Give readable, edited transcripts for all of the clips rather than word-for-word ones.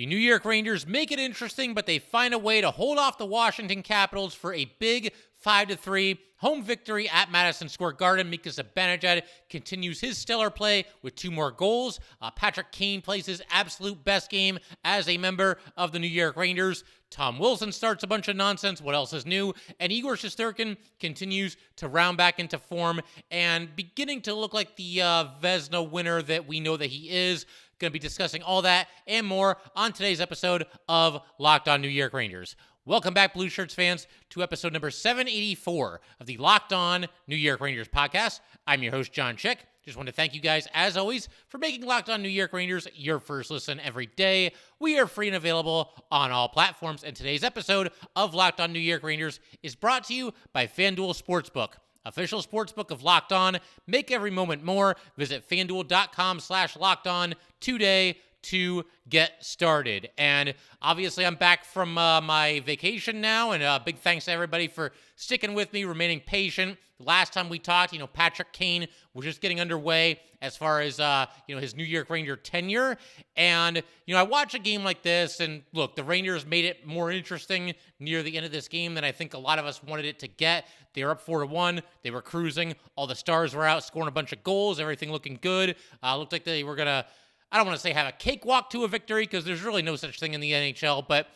The New York Rangers make it interesting, but they find a way to hold off the Washington Capitals for a big 5-3 home victory at Madison Square Garden. Mika Zibanejad continues his stellar play with 2 more goals. Patrick Kane plays his absolute best game as a member of the New York Rangers. Tom Wilson starts a bunch of nonsense. What else is new? And Igor Shesterkin continues to round back into form and beginning to look like the Vezina winner that we know that he is. Going to be discussing all that and more on today's episode of Locked On New York Rangers. Welcome back, Blueshirts fans, to episode number 784 of the Locked On New York Rangers podcast. I'm your host, John Chick. Just want to thank you guys, as always, for making Locked On New York Rangers your first listen every day. We are free and available on all platforms, and today's episode of Locked On New York Rangers is brought to you by FanDuel Sportsbook, official sportsbook of Locked On. Make every moment more. Visit FanDuel.com/LockedOn today to get started. And obviously I'm back from my vacation now, and big thanks to everybody for sticking with me, remaining patient. Last time we talked, Patrick Kane was just getting underway as far as, his New York Ranger tenure. And, I watch a game like this, and look, the Rangers made it more interesting near the end of this game than I think a lot of us wanted it to get. They were up 4-1. They were cruising. All the stars were out, scoring a bunch of goals, everything looking good. Looked like they were going to, I don't want to say have a cakewalk to a victory, because there's really no such thing in the NHL, but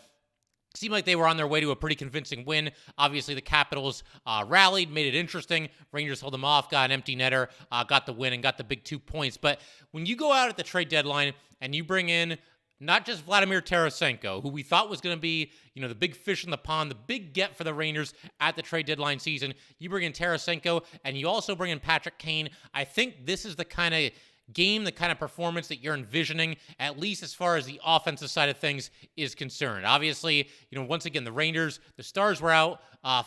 seemed like they were on their way to a pretty convincing win. Obviously, the Capitals rallied, made it interesting. Rangers held them off, got an empty netter, got the win, and got the big 2 points. But when you go out at the trade deadline and you bring in not just Vladimir Tarasenko, who we thought was going to be, the big fish in the pond, the big get for the Rangers at the trade deadline season, you bring in Tarasenko, and you also bring in Patrick Kane. I think this is the kind of game, the kind of performance that you're envisioning, at least as far as the offensive side of things is concerned. Obviously, once again, the Rangers, the stars were out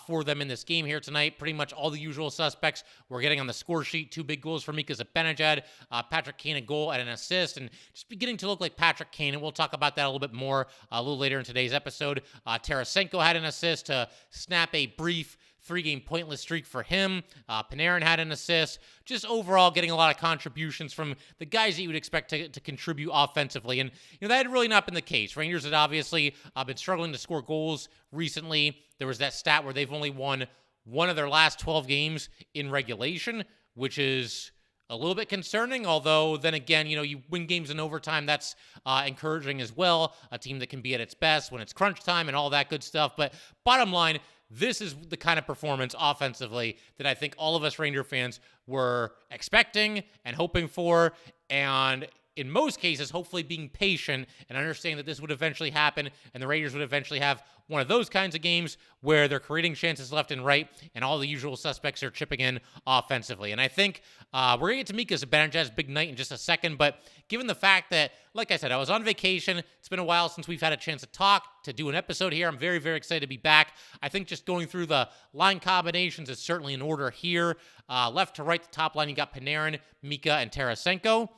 for them in this game here tonight. Pretty much all the usual suspects were getting on the score sheet. 2 big goals for Mika Zibanejad, Patrick Kane a goal and an assist, and just beginning to look like Patrick Kane, and we'll talk about that a little bit more a little later in today's episode. Tarasenko had an assist to snap a brief 3-game pointless streak for him. Panarin had an assist. Just overall getting a lot of contributions from the guys that you would expect to contribute offensively. And, that had really not been the case. Rangers had obviously been struggling to score goals recently. There was that stat where they've only won one of their last 12 games in regulation, which is a little bit concerning, although then again, you win games in overtime. That's encouraging as well. A team that can be at its best when it's crunch time and all that good stuff. But bottom line, this is the kind of performance offensively that I think all of us Ranger fans were expecting and hoping for, and in most cases, hopefully being patient and understanding that this would eventually happen and the Rangers would eventually have one of those kinds of games where they're creating chances left and right and all the usual suspects are chipping in offensively. And I think we're going to get to Mika Zibanejad's big night in just a second, but given the fact that, like I said, I was on vacation, it's been a while since we've had a chance to talk, to do an episode here. I'm very, very excited to be back. I think just going through the line combinations is certainly in order here. Left to right, the top line, you got Panarin, Mika, and Tarasenko.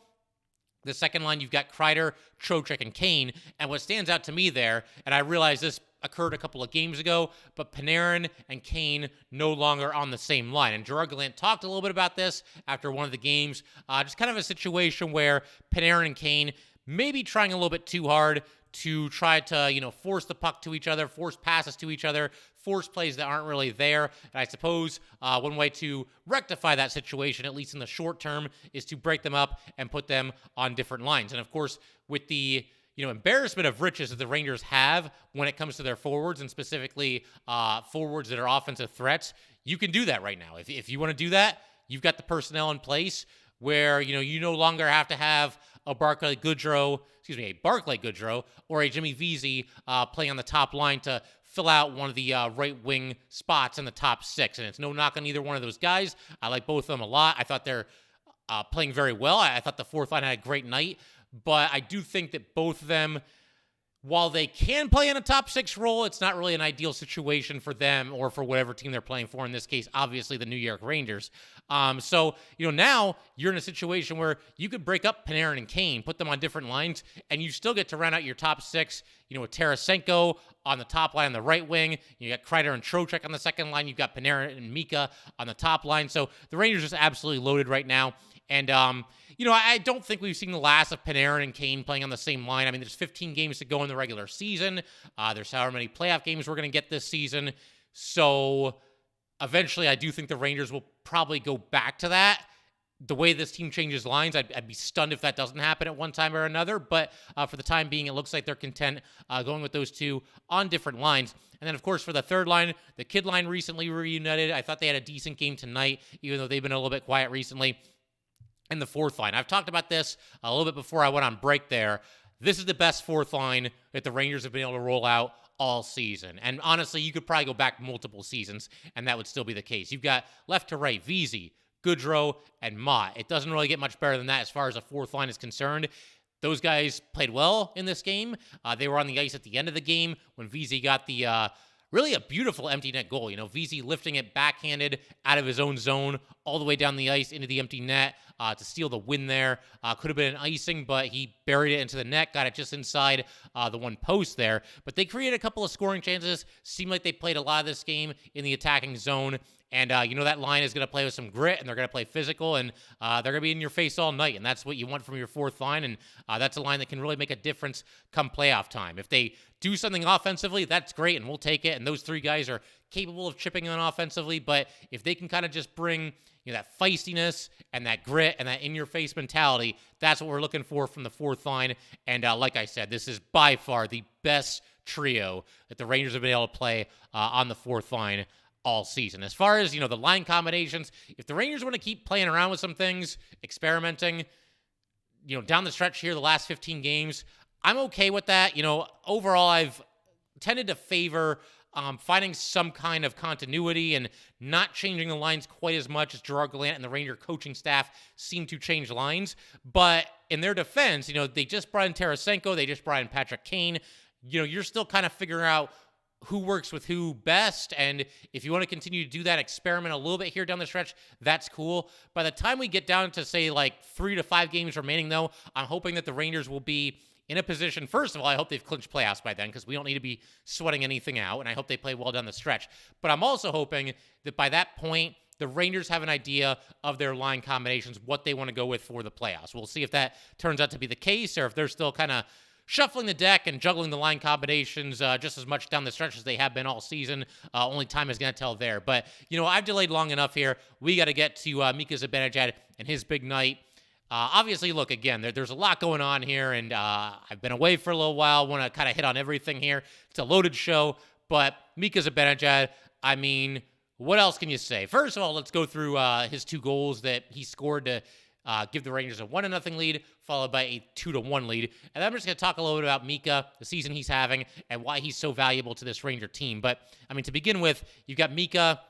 The second line, you've got Kreider, Trocheck, and Kane. And what stands out to me there, and I realize this occurred a couple of games ago, but Panarin and Kane no longer on the same line. And Gerard Gallant talked a little bit about this after one of the games. Just kind of a situation where Panarin and Kane maybe trying a little bit too hard to try to, force the puck to each other, force passes to each other, force plays that aren't really there. And I suppose one way to rectify that situation, at least in the short term, is to break them up and put them on different lines. And of course, with the embarrassment of riches that the Rangers have when it comes to their forwards, and specifically forwards that are offensive threats, you can do that right now. If you want to do that, you've got the personnel in place where, you no longer have to have a Barclay Goodrow or a Jimmy Vesey playing on the top line to fill out one of the right wing spots in the top 6. And it's no knock on either one of those guys. I like both of them a lot. I thought they're playing very well. I thought the fourth line had a great night. But I do think that both of them, while they can play in a top 6 role, it's not really an ideal situation for them or for whatever team they're playing for. In this case, obviously the New York Rangers. So now you're in a situation where you could break up Panarin and Kane, put them on different lines, and you still get to round out your top 6, with Tarasenko on the top line on the right wing. You got Kreider and Trocheck on the second line. You've got Panarin and Mika on the top line. So the Rangers are just absolutely loaded right now. And, I don't think we've seen the last of Panarin and Kane playing on the same line. I mean, there's 15 games to go in the regular season. There's however many playoff games we're going to get this season. So eventually I do think the Rangers will probably go back to that. The way this team changes lines, I'd be stunned if that doesn't happen at one time or another. But for the time being, it looks like they're content going with those two on different lines. And then, of course, for the third line, the kid line recently reunited. I thought they had a decent game tonight, even though they've been a little bit quiet recently. And the fourth line, I've talked about this a little bit before I went on break there. This is the best fourth line that the Rangers have been able to roll out all season. And honestly, you could probably go back multiple seasons, and that would still be the case. You've got left to right, Vesey, Goodrow, and Motte. It doesn't really get much better than that as far as a fourth line is concerned. Those guys played well in this game. They were on the ice at the end of the game when Vesey got the really a beautiful empty net goal. Vesey lifting it backhanded out of his own zone all the way down the ice into the empty net to steal the win there. Could have been an icing, but he buried it into the net, got it just inside the one post there. But they created a couple of scoring chances. Seemed like they played a lot of this game in the attacking zone. And, that line is going to play with some grit, and they're going to play physical, and they're going to be in your face all night. And that's what you want from your fourth line. And that's a line that can really make a difference come playoff time. If they do something offensively, that's great, and we'll take it. And those three guys are capable of chipping in offensively. But if they can kind of just bring that feistiness and that grit and that in-your-face mentality, that's what we're looking for from the fourth line. And like I said, this is by far the best trio that the Rangers have been able to play on the fourth line all season. As far as, the line combinations, if the Rangers want to keep playing around with some things, experimenting, down the stretch here, the last 15 games, I'm okay with that. Overall, I've tended to favor finding some kind of continuity and not changing the lines quite as much as Gerard Gallant and the Ranger coaching staff seem to change lines. But in their defense, they just brought in Tarasenko, they just brought in Patrick Kane. You're still kind of figuring out who works with who best, and if you want to continue to do that, experiment a little bit here down the stretch, that's cool. By the time we get down to, say, like 3 to 5 games remaining, though, I'm hoping that the Rangers will be in a position, first of all, I hope they've clinched playoffs by then, because we don't need to be sweating anything out, and I hope they play well down the stretch. But I'm also hoping that by that point, the Rangers have an idea of their line combinations, what they want to go with for the playoffs. We'll see if that turns out to be the case, or if they're still kind of shuffling the deck and juggling the line combinations just as much down the stretch as they have been all season. Only time is going to tell there. But, I've delayed long enough here. We got to get to Mika Zibanejad and his big night. Obviously, look, again, there's a lot going on here, and I've been away for a little while. Want to kind of hit on everything here. It's a loaded show, but Mika Zibanejad, I mean, what else can you say? First of all, let's go through his 2 goals that he scored to give the Rangers a 1-0 lead, followed by a 2-1 lead. And I'm just going to talk a little bit about Mika, the season he's having, and why he's so valuable to this Ranger team. But, to begin with, you've got Mika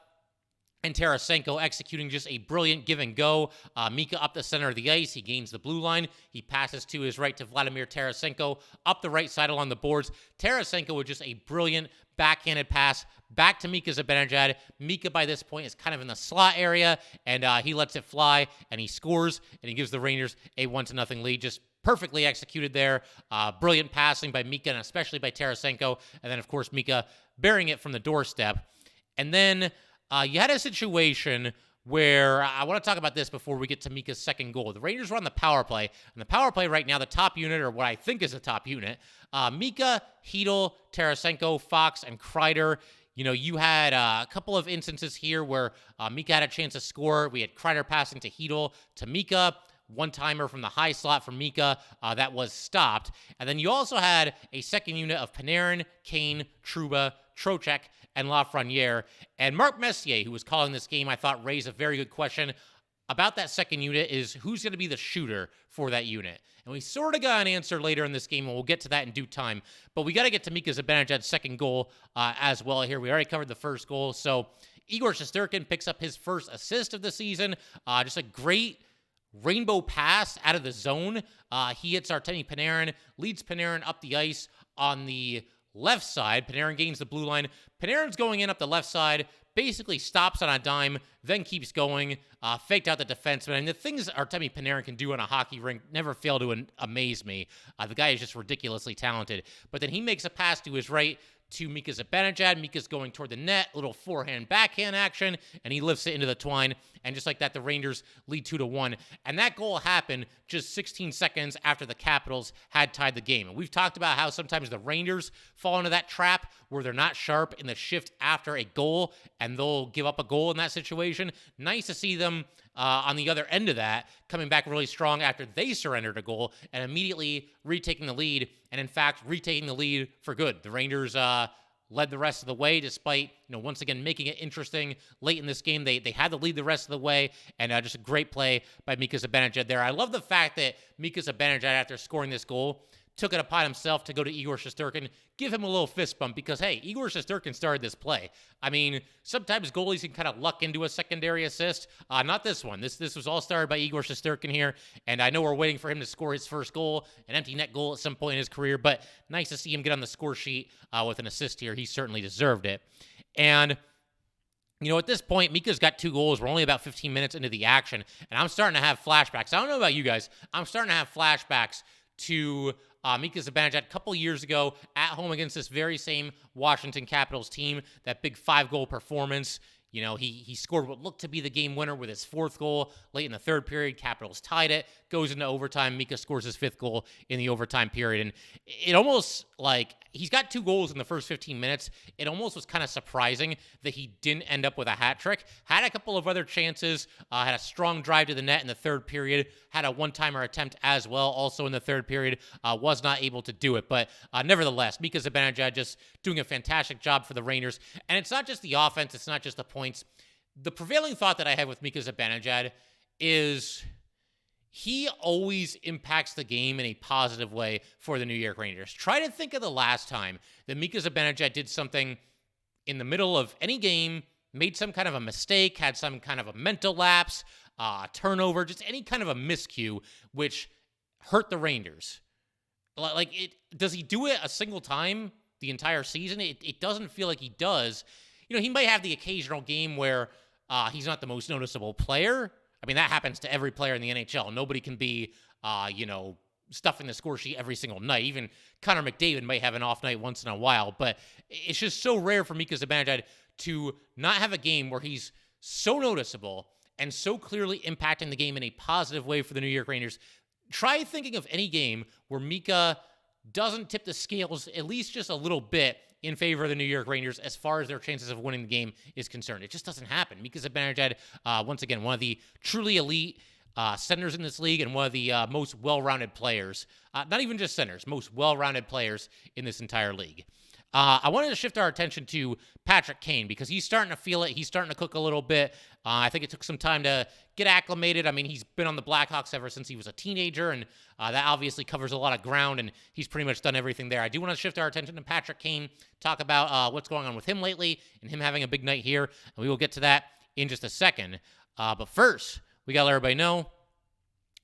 and Tarasenko executing just a brilliant give and go. Mika up the center of the ice. He gains the blue line. He passes to his right to Vladimir Tarasenko up the right side along the boards. Tarasenko with just a brilliant backhanded pass back to Mika Zibanejad. Mika, by this point, is kind of in the slot area, and he lets it fly, and he scores, and he gives the Rangers a 1-0 lead. Just perfectly executed there. Brilliant passing by Mika, and especially by Tarasenko. And then, of course, Mika burying it from the doorstep. And then you had a situation where I want to talk about this before we get to Mika's second goal. The Rangers were on the power play, and the power play right now, the top unit, or what I think is the top unit, Mika, Hedl, Tarasenko, Fox, and Kreider. You had a couple of instances here where Mika had a chance to score. We had Kreider passing to Hedl, to Mika, one-timer from the high slot from Mika that was stopped. And then you also had a second unit of Panarin, Kane, Trouba, Trocheck, and Lafreniere. And Mark Messier, who was calling this game, I thought raised a very good question about that second unit, is who's going to be the shooter for that unit? And we sort of got an answer later in this game, and we'll get to that in due time. But we got to get to Mika Zibanejad's second goal as well here. We already covered the first goal. So Igor Shesterkin picks up his first assist of the season. Just a great rainbow pass out of the zone. He hits Artemi Panarin, leads Panarin up the ice on the left side. Panarin gains the blue line. Panarin's going in up the left side, basically stops on a dime, then keeps going, faked out the defenseman. And the things Artemi Panarin can do on a hockey rink never fail to amaze me. The guy is just ridiculously talented. But then he makes a pass to his right, to Mika Zibanejad. Mika's going toward the net, little forehand backhand action, and he lifts it into the twine. And just like that, the Rangers lead 2-1. And that goal happened just 16 seconds after the Capitals had tied the game. And we've talked about how sometimes the Rangers fall into that trap where they're not sharp in the shift after a goal, and they'll give up a goal in that situation. Nice to see them on the other end of that, coming back really strong after they surrendered a goal and immediately retaking the lead, and in fact, retaking the lead for good. The Rangers led the rest of the way, despite, once again, making it interesting late in this game. They had the lead the rest of the way, and just a great play by Mika Zibanejad there. I love the fact that Mika Zibanejad, after scoring this goal, took it upon himself to go to Igor Shesterkin, give him a little fist bump, because, hey, Igor Shesterkin started this play. I mean, sometimes goalies can kind of luck into a secondary assist. Not this one. This was all started by Igor Shesterkin here, and I know we're waiting for him to score his first goal, an empty net goal at some point in his career, but nice to see him get on the score sheet with an assist here. He certainly deserved it. And at this point, Mika's got 2 goals. We're only about 15 minutes into the action, and I'm starting to have flashbacks. I don't know about you guys. I'm starting to have flashbacks to Mika Zibanejad a couple years ago at home against this very same Washington Capitals team, that big 5-goal performance. He scored what looked to be the game winner with his 4th goal late in the 3rd period. Capitals tied it, goes into overtime. Mika scores his 5th goal in the overtime period. And it almost, he's got 2 goals in the first 15 minutes. It almost was kind of surprising that he didn't end up with a hat trick. Had a couple of other chances, had a strong drive to the net in the 3rd period, had a one-timer attempt as well, also in the 3rd period, was not able to do it. But nevertheless, Mika Zibanejad just doing a fantastic job for the Rangers. And it's not just the offense, it's not just the points. The prevailing thought that I have with Mika Zibanejad is he always impacts the game in a positive way for the New York Rangers. Try to think of the last time that Mika Zibanejad did something in the middle of any game, made some kind of a mistake, had some kind of a mental lapse, turnover, just any kind of a miscue, which hurt the Rangers. Does he do it a single time the entire season? It doesn't feel like he does. He might have the occasional game where he's not the most noticeable player. I mean, that happens to every player in the NHL. Nobody can be, stuffing the score sheet every single night. Even Connor McDavid might have an off night once in a while. But it's just so rare for Mika Zibanejad to not have a game where he's so noticeable and so clearly impacting the game in a positive way for the New York Rangers. Try thinking of any game where Mika doesn't tip the scales at least just a little bit in favor of the New York Rangers as far as their chances of winning the game is concerned. It just doesn't happen. Mika Zibanejad, once again, one of the truly elite centers in this league and one of the most well-rounded players. Not even just centers, most well-rounded players in this entire league. I wanted to shift our attention to Patrick Kane because he's starting to feel it. He's starting to cook a little bit. I think it took some time to get acclimated. I mean, he's been on the Blackhawks ever since he was a teenager, and that obviously covers a lot of ground, and he's pretty much done everything there. I do want to shift our attention to Patrick Kane, talk about what's going on with him lately, and him having a big night here, and we will get to that in just a second. But first, we got to let everybody know,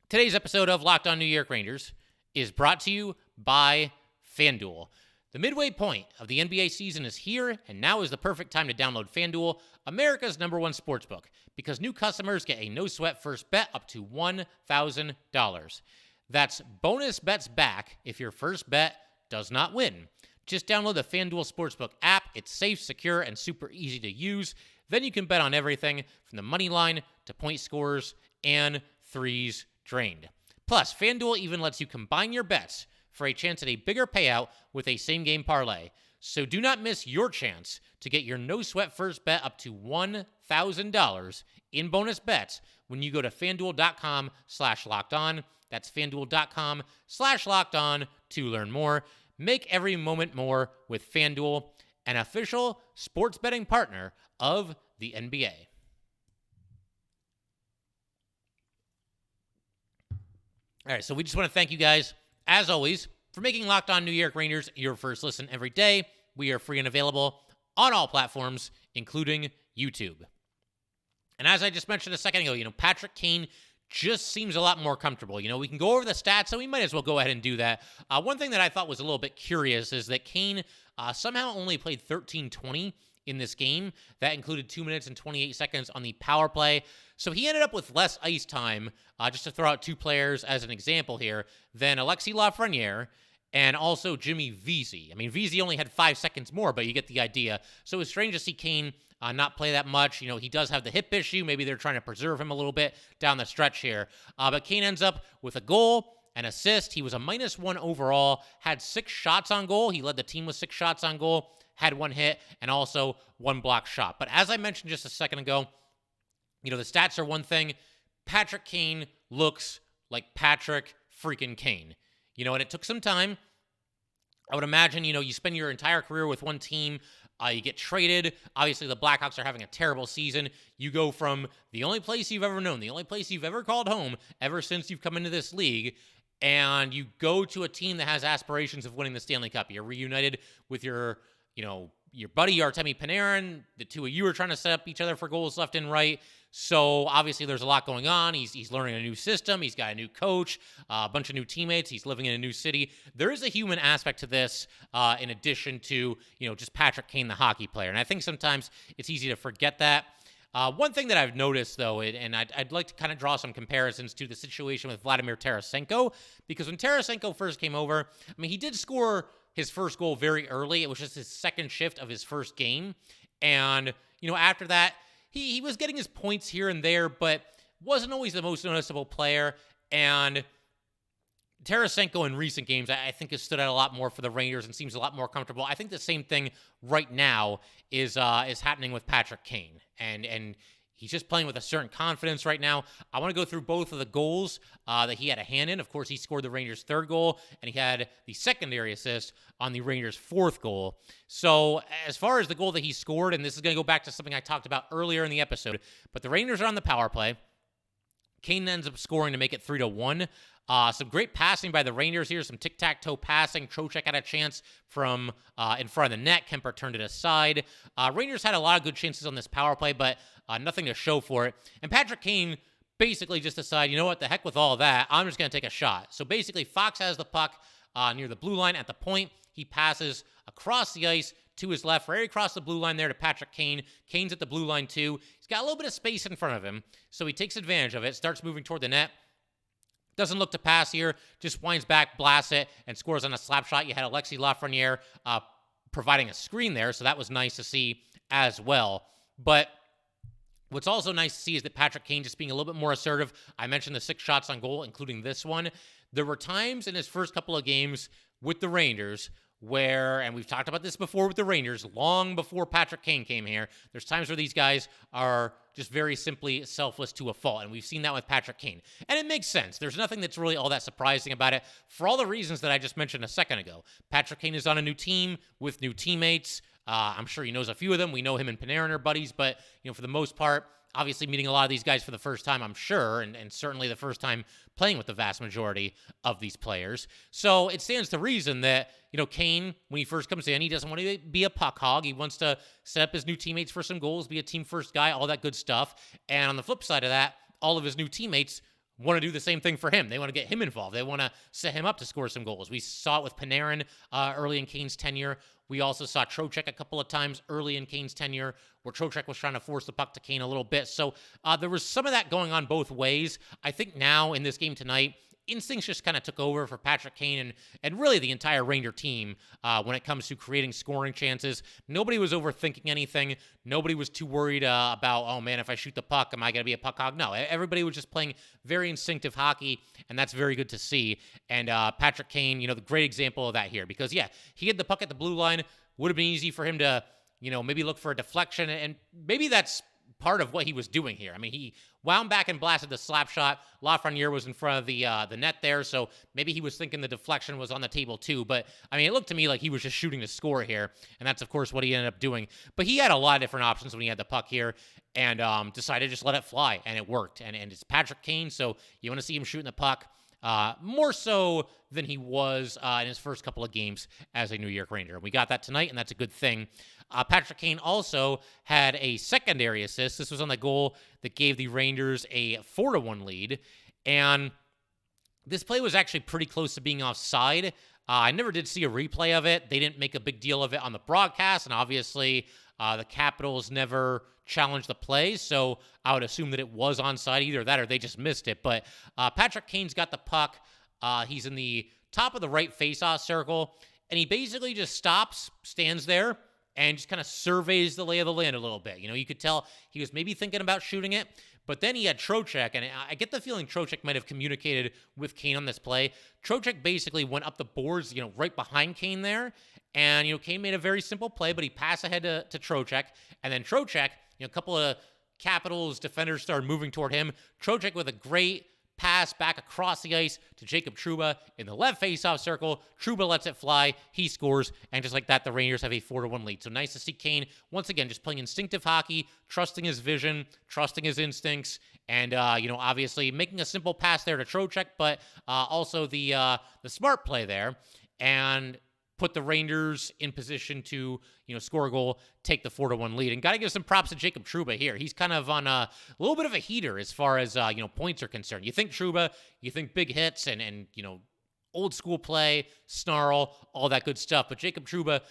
today's episode of Locked On New York Rangers is brought to you by FanDuel. The midway point of the NBA season is here, and now is the perfect time to download FanDuel, America's #1 sportsbook, because new customers get a no-sweat first bet up to $1,000. That's bonus bets back if your first bet does not win. Just download the FanDuel Sportsbook app. It's safe, secure, and super easy to use. Then you can bet on everything from the money line to point scores and threes drained. Plus, FanDuel even lets you combine your bets for a chance at a bigger payout with a same-game parlay. So do not miss your chance to get your no-sweat first bet up to $1,000 in bonus bets when you go to FanDuel.com/LockedOn. That's FanDuel.com/LockedOn to learn more. Make every moment more with FanDuel, an official sports betting partner of the NBA. All right, so we just want to thank you guys, as always, for making Locked On New York Rangers your first listen every day. We are free and available on all platforms, including YouTube. And as I just mentioned a second ago, Patrick Kane just seems a lot more comfortable. We can go over the stats, so we might as well go ahead and do that. One thing that I thought was a little bit curious is that Kane somehow only played 13-20 in this game. That included 2 minutes and 28 seconds on the power play. So he ended up with less ice time, just to throw out 2 players as an example here, than Alexis Lafreniere and also Jimmy Vesey. I mean, Vesey only had 5 seconds more, but you get the idea. So it's strange to see Kane not play that much. You know, he does have the hip issue. Maybe they're trying to preserve him a little bit down the stretch here. But Kane ends up with a goal, an assist. He was a -1 overall, had 6 shots on goal. He led the team with 6 shots on goal, had 1 hit, and also 1 block shot. But as I mentioned just a second ago, you know, the stats are one thing. Patrick Kane looks like Patrick freaking Kane. You know, and it took some time. I would imagine, you know, you spend your entire career with one team, you get traded. Obviously, the Blackhawks are having a terrible season. You go from the only place you've ever known, the only place you've ever called home ever since you've come into this league, and you go to a team that has aspirations of winning the Stanley Cup. You're reunited with your, you know, your buddy Artemi Panarin. The two of you are trying to set up each other for goals left and right. So obviously there's a lot going on. He's learning a new system. He's got a new coach, a bunch of new teammates. He's living in a new city. There is a human aspect to this, in addition to, you know, just Patrick Kane, the hockey player. And I think sometimes it's easy to forget that. One thing that I've noticed, though, and I'd like to kind of draw some comparisons to the situation with Vladimir Tarasenko, because when Tarasenko first came over, I mean, he did score his first goal very early. It was just his second shift of his first game. And, you know, after that, he was getting his points here and there, but wasn't always the most noticeable player. And Tarasenko in recent games, I think, has stood out a lot more for the Rangers and seems a lot more comfortable. I think the same thing right now is happening with Patrick Kane. And he's just playing with a certain confidence right now. I want to go through both of the goals that he had a hand in. Of course, he scored the Rangers' 3rd goal, and he had the secondary assist on the Rangers' 4th goal. So as far as the goal that he scored, and this is going to go back to something I talked about earlier in the episode, but the Rangers are on the power play. Kane ends up scoring to make it 3-1. Some great passing by the Rangers here, some tic-tac-toe passing. Trocheck had a chance from in front of the net. Kemper turned it aside. Rangers had a lot of good chances on this power play, but nothing to show for it. And Patrick Kane basically just decided, you know what, the heck with all of that, I'm just going to take a shot. So basically, Fox has the puck near the blue line at the point. He passes across the ice to his left, right across the blue line there to Patrick Kane. Kane's at the blue line too. He's got a little bit of space in front of him, so he takes advantage of it, starts moving toward the net. Doesn't look to pass here, just winds back, blasts it, and scores on a slap shot. You had Alexis Lafreniere providing a screen there, so that was nice to see as well. But what's also nice to see is that Patrick Kane just being a little bit more assertive. I mentioned the 6 shots on goal, including this one. There were times in his first couple of games with the Rangers where, and we've talked about this before with the Rangers, long before Patrick Kane came here, there's times where these guys are just very simply selfless to a fault, and we've seen that with Patrick Kane. And it makes sense. There's nothing that's really all that surprising about it, for all the reasons that I just mentioned a second ago. Patrick Kane is on a new team with new teammates. I'm sure he knows a few of them. We know him and Panarin are buddies, but, you know, for the most part, obviously meeting a lot of these guys for the first time, I'm sure, and certainly the first time playing with the vast majority of these players. So it stands to reason that, you know, Kane, when he first comes in, he doesn't want to be a puck hog. He wants to set up his new teammates for some goals, be a team first guy, all that good stuff. And on the flip side of that, all of his new teammates want to do the same thing for him. They want to get him involved. They want to set him up to score some goals. We saw it with Panarin early in Kane's tenure. We also saw Trocheck a couple of times early in Kane's tenure where Trocheck was trying to force the puck to Kane a little bit. So there was some of that going on both ways. I think now in this game tonight, instincts just kind of took over for Patrick Kane and really the entire Ranger team when it comes to creating scoring chances. Nobody was overthinking anything. Nobody was too worried about, oh man, if I shoot the puck, am I going to be a puck hog? No, everybody was just playing very instinctive hockey, and that's very good to see. And Patrick Kane, you know, the great example of that here, because yeah, he had the puck at the blue line. Would have been easy for him to, you know, maybe look for a deflection, and maybe that's part of what he was doing here. I mean, he wound back and blasted the slap shot. Lafreniere was in front of the net there, so maybe he was thinking the deflection was on the table too. But, I mean, it looked to me like he was just shooting to score here, and that's, of course, what he ended up doing. But he had a lot of different options when he had the puck here and decided to just let it fly, and it worked. And it's Patrick Kane, so you want to see him shooting the puck more so than he was in his first couple of games as a New York Ranger. We got that tonight, and that's a good thing. Patrick Kane also had a secondary assist. This was on the goal that gave the Rangers a 4-1 lead, and this play was actually pretty close to being offside. I never did see a replay of it. They didn't make a big deal of it on the broadcast, and obviously the Capitals never challenged the play, so I would assume that it was onside, either that or they just missed it. But Patrick Kane's got the puck. He's in the top of the right face-off circle, and he basically just stops, stands there, and just kind of surveys the lay of the land a little bit. You know, you could tell he was maybe thinking about shooting it, but then he had Trocheck, and I get the feeling Trocheck might have communicated with Kane on this play. Trocheck basically went up the boards, you know, right behind Kane there, and, you know, Kane made a very simple play, but he passed ahead to Trocheck, and then Trocheck, you know, a couple of Capitals defenders started moving toward him. Trocheck with a great pass back across the ice to Jacob Trouba in the left faceoff circle. Trouba lets it fly. He scores. And just like that, the Rangers have a 4-1 lead. So nice to see Kane, once again, just playing instinctive hockey, trusting his vision, trusting his instincts, and, you know, obviously making a simple pass there to Trocheck, but also the smart play there. And put the Rangers in position to, you know, score a goal, take the 4-1 lead. And got to give some props to Jacob Trouba here. He's kind of on a little bit of a heater as far as, you know, points are concerned. You think Trouba, you think big hits and you know, old school play, snarl, all that good stuff. But Jacob Trouba,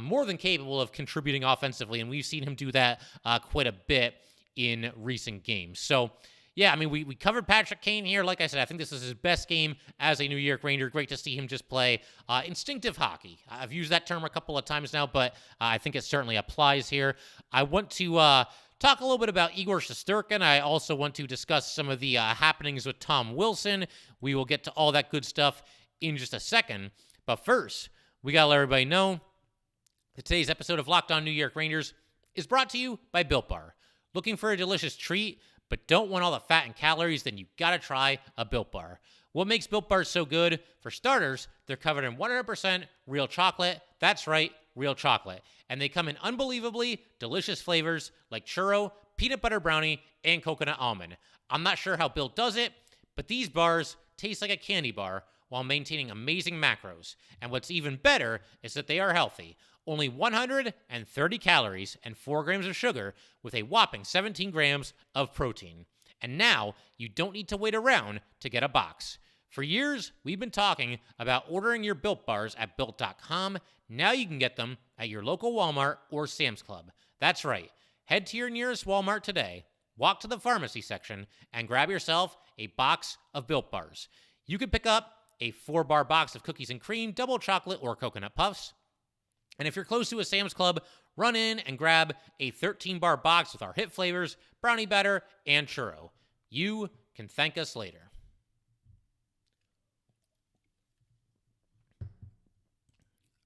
more than capable of contributing offensively, and we've seen him do that quite a bit in recent games. So, yeah, I mean, we covered Patrick Kane here. Like I said, I think this is his best game as a New York Ranger. Great to see him just play instinctive hockey. I've used that term a couple of times now, but I think it certainly applies here. I want to talk a little bit about Igor Shesterkin. I also want to discuss some of the happenings with Tom Wilson. We will get to all that good stuff in just a second. But first, we got to let everybody know that today's episode of Locked On New York Rangers is brought to you by Built Bar. Looking for a delicious treat, but don't want all the fat and calories, then you gotta try a Built Bar. What makes Built Bars so good? For starters, they're covered in 100% real chocolate. That's right, real chocolate. And they come in unbelievably delicious flavors like churro, peanut butter brownie, and coconut almond. I'm not sure how Built does it, but these bars taste like a candy bar while maintaining amazing macros. And what's even better is that they are healthy. Only 130 calories and 4 grams of sugar with a whopping 17 grams of protein. And now you don't need to wait around to get a box. For years, we've been talking about ordering your Built Bars at Built.com. Now you can get them at your local Walmart or Sam's Club. That's right. Head to your nearest Walmart today, walk to the pharmacy section, and grab yourself a box of Built Bars. You can pick up a 4-bar box of cookies and cream, double chocolate, or coconut puffs. And if you're close to a Sam's Club, run in and grab a 13-bar box with our hit flavors, brownie batter, and churro. You can thank us later.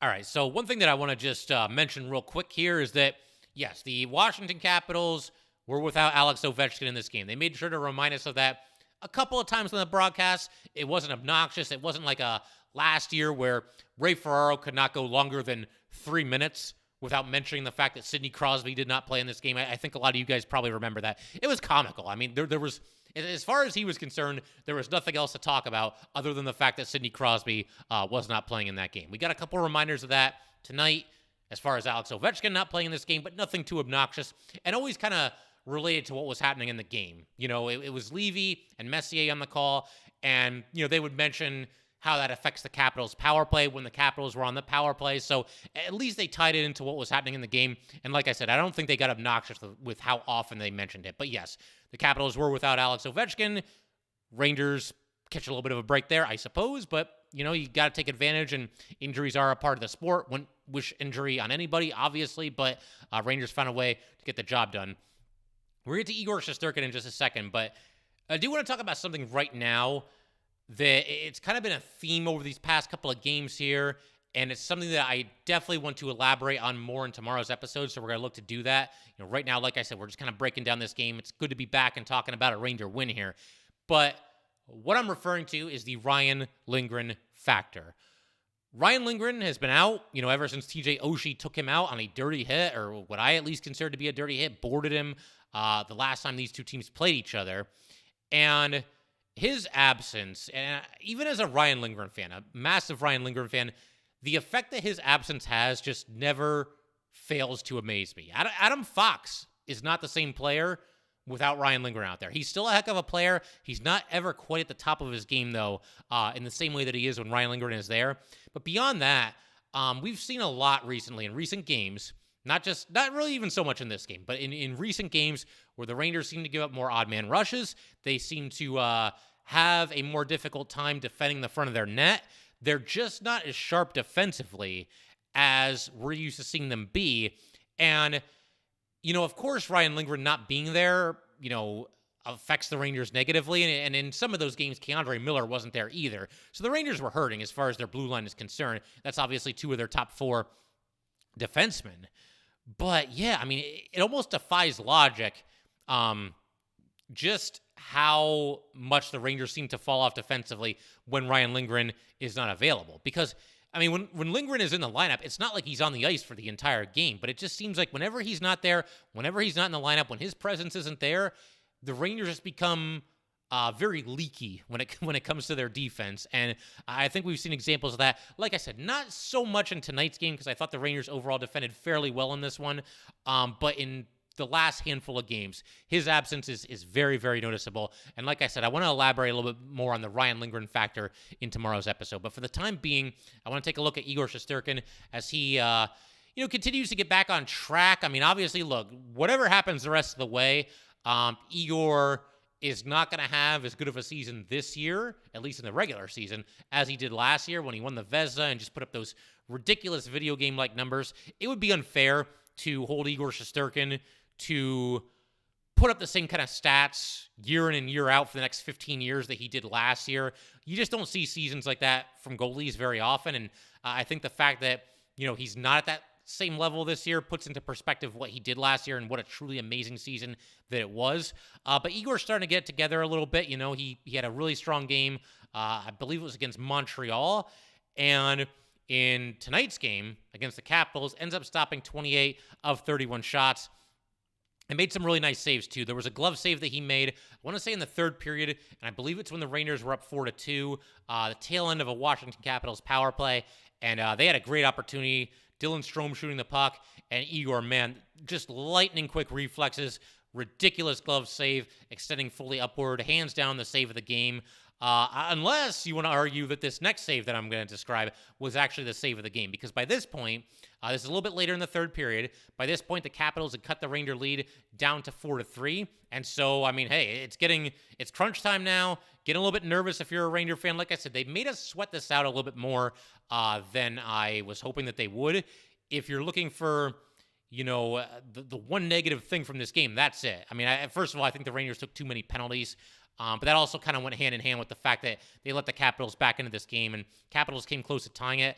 All right, so one thing that I want to just mention real quick here is that, yes, the Washington Capitals were without Alex Ovechkin in this game. They made sure to remind us of that a couple of times on the broadcast. It wasn't obnoxious. It wasn't like a last year where Ray Ferraro could not go longer than 3 minutes without mentioning the fact that Sidney Crosby did not play in this game. I think a lot of you guys probably remember that. It was comical. I mean, there was, as far as he was concerned, there was nothing else to talk about other than the fact that Sidney Crosby was not playing in that game. We got a couple reminders of that tonight as far as Alex Ovechkin not playing in this game, but nothing too obnoxious, and always kind of related to what was happening in the game. You know, it was Levy and Messier on the call, and, you know, they would mention how that affects the Capitals' power play when the Capitals were on the power play. So at least they tied it into what was happening in the game. And like I said, I don't think they got obnoxious with how often they mentioned it. But yes, the Capitals were without Alex Ovechkin. Rangers catch a little bit of a break there, I suppose. But, you know, you got to take advantage, and injuries are a part of the sport. Wouldn't wish injury on anybody, obviously, but Rangers found a way to get the job done. We're going to get to Igor Shesterkin in just a second, but I do want to talk about something right now that it's kind of been a theme over these past couple of games here, and it's something that I definitely want to elaborate on more in tomorrow's episode, so we're going to look to do that. You know, right now, like I said, we're just kind of breaking down this game. It's good to be back and talking about a Ranger win here, but what I'm referring to is the Ryan Lindgren factor. Ryan Lindgren has been out, you know, ever since TJ Oshie took him out on a dirty hit, or what I at least consider to be a dirty hit, boarded him the last time these two teams played each other, and his absence, and even as a Ryan Lindgren fan, a massive Ryan Lindgren fan, the effect that his absence has just never fails to amaze me. Adam Fox is not the same player without Ryan Lindgren out there. He's still a heck of a player. He's not ever quite at the top of his game, though, in the same way that he is when Ryan Lindgren is there. But beyond that, we've seen a lot recently in recent games, not really even so much in this game, but in recent games where the Rangers seem to give up more odd man rushes. They seem to have a more difficult time defending the front of their net. they're just not as sharp defensively as we're used to seeing them be. And, of course, Ryan Lindgren not being there, affects the Rangers negatively. And in some of those games, Keandre Miller wasn't there either. So the Rangers were hurting as far as their blue line is concerned. That's obviously 2 of their top 4 defensemen. But yeah, it almost defies logic just how much the Rangers seem to fall off defensively when Ryan Lindgren is not available. Because, when Lindgren is in the lineup, it's not like he's on the ice for the entire game, but it just seems like whenever he's not there, whenever he's not in the lineup, when his presence isn't there, the Rangers just become very leaky when it comes to their defense. And I think we've seen examples of that. Like I said, not so much in tonight's game because I thought the Rangers overall defended fairly well in this one. But in the last handful of games, his absence is very, very noticeable. And like I said, I want to elaborate a little bit more on the Ryan Lindgren factor in tomorrow's episode. But for the time being, I want to take a look at Igor Shesterkin as he continues to get back on track. Obviously, look, whatever happens the rest of the way, Igor is not going to have as good of a season this year, at least in the regular season, as he did last year when he won the Vesey and just put up those ridiculous video game-like numbers. It would be unfair to hold Igor Shesterkin to put up the same kind of stats year in and year out for the next 15 years that he did last year. You just don't see seasons like that from goalies very often, and I think the fact that, he's not at that same level this year puts into perspective what he did last year and what a truly amazing season that it was. But Igor's starting to get it together a little bit. He had a really strong game. I believe it was against Montreal. And in tonight's game against the Capitals, ends up stopping 28 of 31 shots. And made some really nice saves, too. There was a glove save that he made, I want to say in the third period, and I believe it's when the Rangers were up 4-2, the tail end of a Washington Capitals power play, and they had a great opportunity. Dylan Strome shooting the puck, and Igor, man, just lightning-quick reflexes, ridiculous glove save, extending fully upward, hands down the save of the game. Unless you want to argue that this next save that I'm going to describe was actually the save of the game. Because by this point, this is a little bit later in the third period, by this point, the Capitals had cut the Ranger lead down to 4-3. And so, hey, it's crunch time now. Getting a little bit nervous if you're a Ranger fan. Like I said, they made us sweat this out a little bit more than I was hoping that they would. If you're looking for, the one negative thing from this game, that's it. First of all, I think the Rangers took too many penalties. But that also kind of went hand in hand with the fact that they let the Capitals back into this game, and Capitals came close to tying it.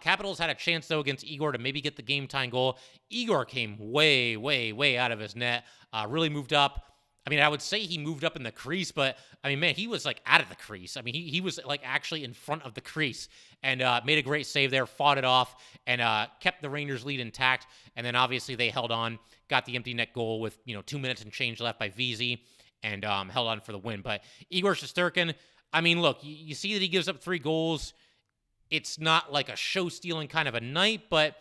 Capitals had a chance, though, against Igor to maybe get the game-tying goal. Igor came way, way, way out of his net, really moved up. I would say he moved up in the crease, but, he was, out of the crease. He was, actually in front of the crease and made a great save there, fought it off, and kept the Rangers' lead intact. And then, obviously, they held on, got the empty net goal with, 2 minutes and change left by Vesey, and held on for the win. But Igor Shesterkin, look, you see that he gives up 3 goals. It's not like a show-stealing kind of a night, but,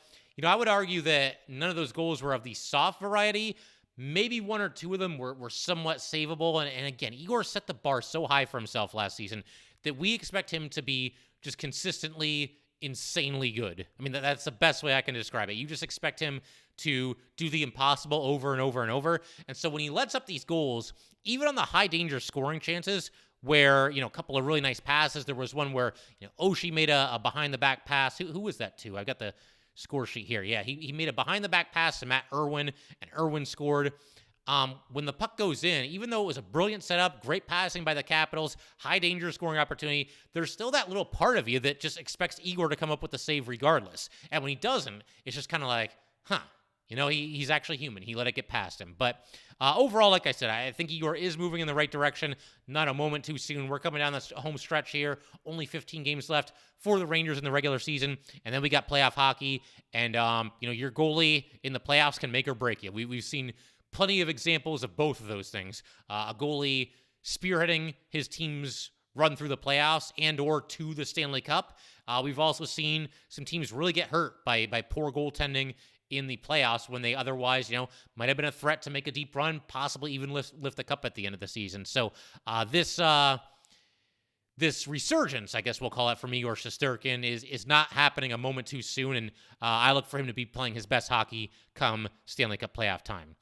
I would argue that none of those goals were of the soft variety. Maybe 1 or 2 of them were somewhat savable. And again, Igor set the bar so high for himself last season that we expect him to be just consistently insanely good. That's the best way I can describe it. You just expect him to do the impossible over and over and over. And so when he lets up these goals, even on the high danger scoring chances where, a couple of really nice passes, there was one where, Oshie made a behind the back pass. Who was that to? I've got the score sheet here. Yeah, he made a behind the back pass to Matt Irwin, and Irwin scored. When the puck goes in, even though it was a brilliant setup, great passing by the Capitals, high danger scoring opportunity, there's still that little part of you that just expects Igor to come up with the save regardless. And when he doesn't, it's just kind of like, he's actually human. He let it get past him. But overall, like I said, I think Igor is moving in the right direction. Not a moment too soon. We're coming down this home stretch here. Only 15 games left for the Rangers in the regular season. And then we got playoff hockey. And, your goalie in the playoffs can make or break you. We've seen plenty of examples of both of those things. A goalie spearheading his team's run through the playoffs and or to the Stanley Cup. We've also seen some teams really get hurt by poor goaltending in the playoffs when they otherwise, might have been a threat to make a deep run, possibly even lift the cup at the end of the season. So this resurgence, I guess we'll call it, from Igor Shesterkin is not happening a moment too soon, and I look for him to be playing his best hockey come Stanley Cup playoff time.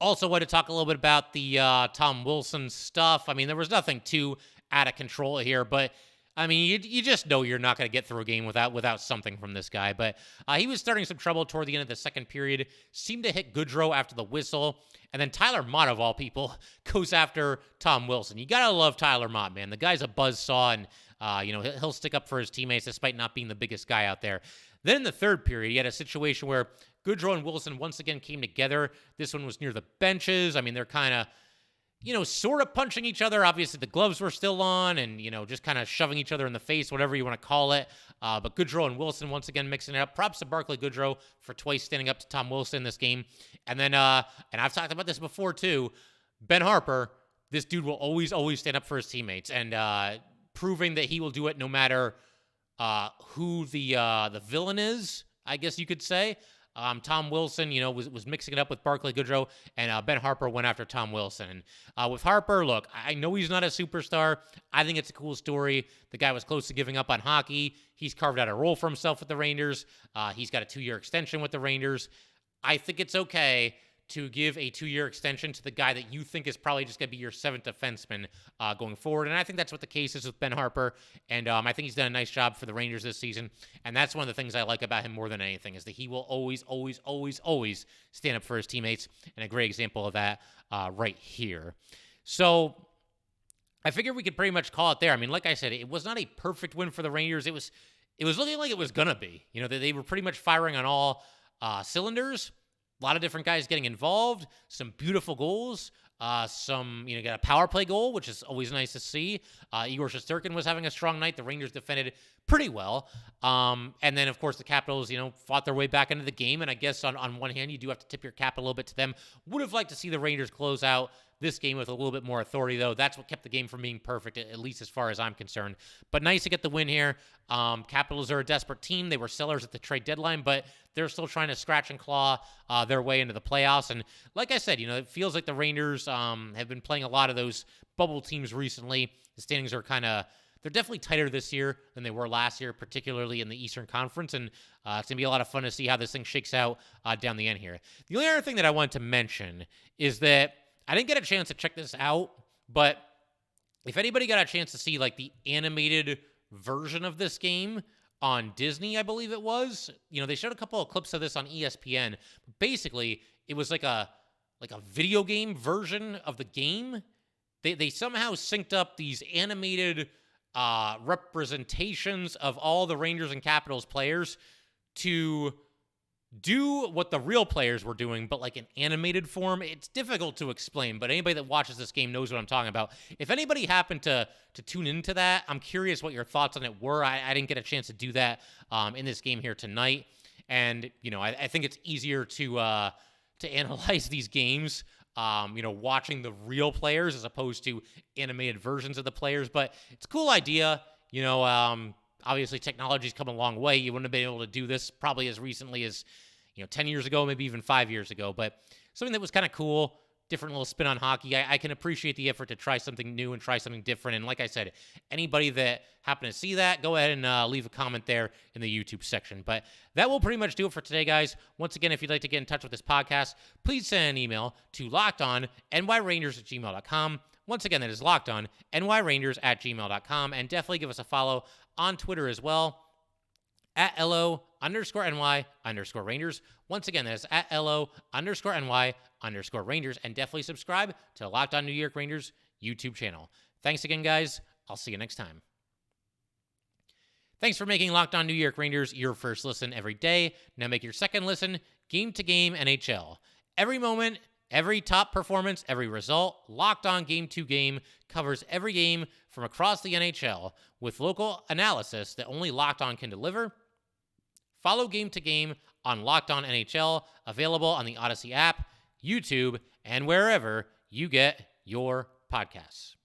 Also, wanted to talk a little bit about the Tom Wilson stuff. There was nothing too out of control here, but I mean, you just know you're not going to get through a game without something from this guy. But he was starting some trouble toward the end of the second period. Seemed to hit Goodrow after the whistle. And then Tyler Motte, of all people, goes after Tom Wilson. You got to love Tyler Motte, man. The guy's a buzzsaw, and he'll stick up for his teammates despite not being the biggest guy out there. Then in the third period, you had a situation where Goodrow and Wilson once again came together. This one was near the benches. I mean, they're kind of sort of punching each other. Obviously, the gloves were still on and, just kind of shoving each other in the face, whatever you want to call it. But Goodrow and Wilson once again mixing it up. Props to Barclay Goodrow for twice standing up to Tom Wilson in this game. And then, and I've talked about this before too, Ben Harper, this dude will always stand up for his teammates and proving that he will do it no matter who the villain is, I guess you could say. Tom Wilson, was mixing it up with Barclay Goodrow, and Ben Harper went after Tom Wilson. And with Harper, look, I know he's not a superstar. I think it's a cool story. The guy was close to giving up on hockey. He's carved out a role for himself with the Rangers. He's got a 2-year extension with the Rangers. I think it's okay to give a 2-year extension to the guy that you think is probably just going to be your 7th defenseman going forward. And I think that's what the case is with Ben Harper. And I think he's done a nice job for the Rangers this season. And that's one of the things I like about him more than anything is that he will always stand up for his teammates. And a great example of that right here. So I figured we could pretty much call it there. I mean, like I said, it was not a perfect win for the Rangers. It was looking like it was going to be. They were pretty much firing on all cylinders. A lot of different guys getting involved, some beautiful goals, got a power play goal, which is always nice to see. Igor Shesterkin was having a strong night. The Rangers defended pretty well. And then, of course, the Capitals, fought their way back into the game. And I guess on one hand, you do have to tip your cap a little bit to them. Would have liked to see the Rangers close out this game with a little bit more authority, though. That's what kept the game from being perfect, at least as far as I'm concerned. But nice to get the win here. Capitals are a desperate team. They were sellers at the trade deadline, but they're still trying to scratch and claw their way into the playoffs. And like I said, it feels like the Rangers have been playing a lot of those bubble teams recently. The standings are they're definitely tighter this year than they were last year, particularly in the Eastern Conference. And it's going to be a lot of fun to see how this thing shakes out down the end here. The only other thing that I wanted to mention is that I didn't get a chance to check this out, but if anybody got a chance to see like the animated version of this game on Disney, I believe it was, they showed a couple of clips of this on ESPN. Basically, it was like a video game version of the game. They somehow synced up these animated representations of all the Rangers and Capitals players to do what the real players were doing, but like in animated form. It's difficult to explain, but anybody that watches this game knows what I'm talking about. If anybody happened to tune into that, I'm curious what your thoughts on it were. I didn't get a chance to do that in this game here tonight. And, I think it's easier to analyze these games, watching the real players as opposed to animated versions of the players. But it's a cool idea. Obviously, technology's come a long way. You wouldn't have been able to do this probably as recently as, 10 years ago, maybe even 5 years ago. But something that was kind of cool, different little spin on hockey. I can appreciate the effort to try something new and try something different. And like I said, anybody that happened to see that, go ahead and leave a comment there in the YouTube section. But that will pretty much do it for today, guys. Once again, if you'd like to get in touch with this podcast, please send an email to lockedonnyrangers@gmail.com. Once again, that is lockedonnyrangers@gmail.com. And definitely give us a follow on Twitter as well, @LO_NY_Rangers. Once again, that is @LO_NY_Rangers. And definitely subscribe to Locked On New York Rangers YouTube channel. Thanks again, guys. I'll see you next time. Thanks for making Locked On New York Rangers your first listen every day. Now make your second listen Game to Game NHL. Every moment, every top performance, every result, Locked On Game to Game covers every game from across the NHL with local analysis that only Locked On can deliver. Follow Game to Game on Locked On NHL, available on the Odyssey app, YouTube, and wherever you get your podcasts.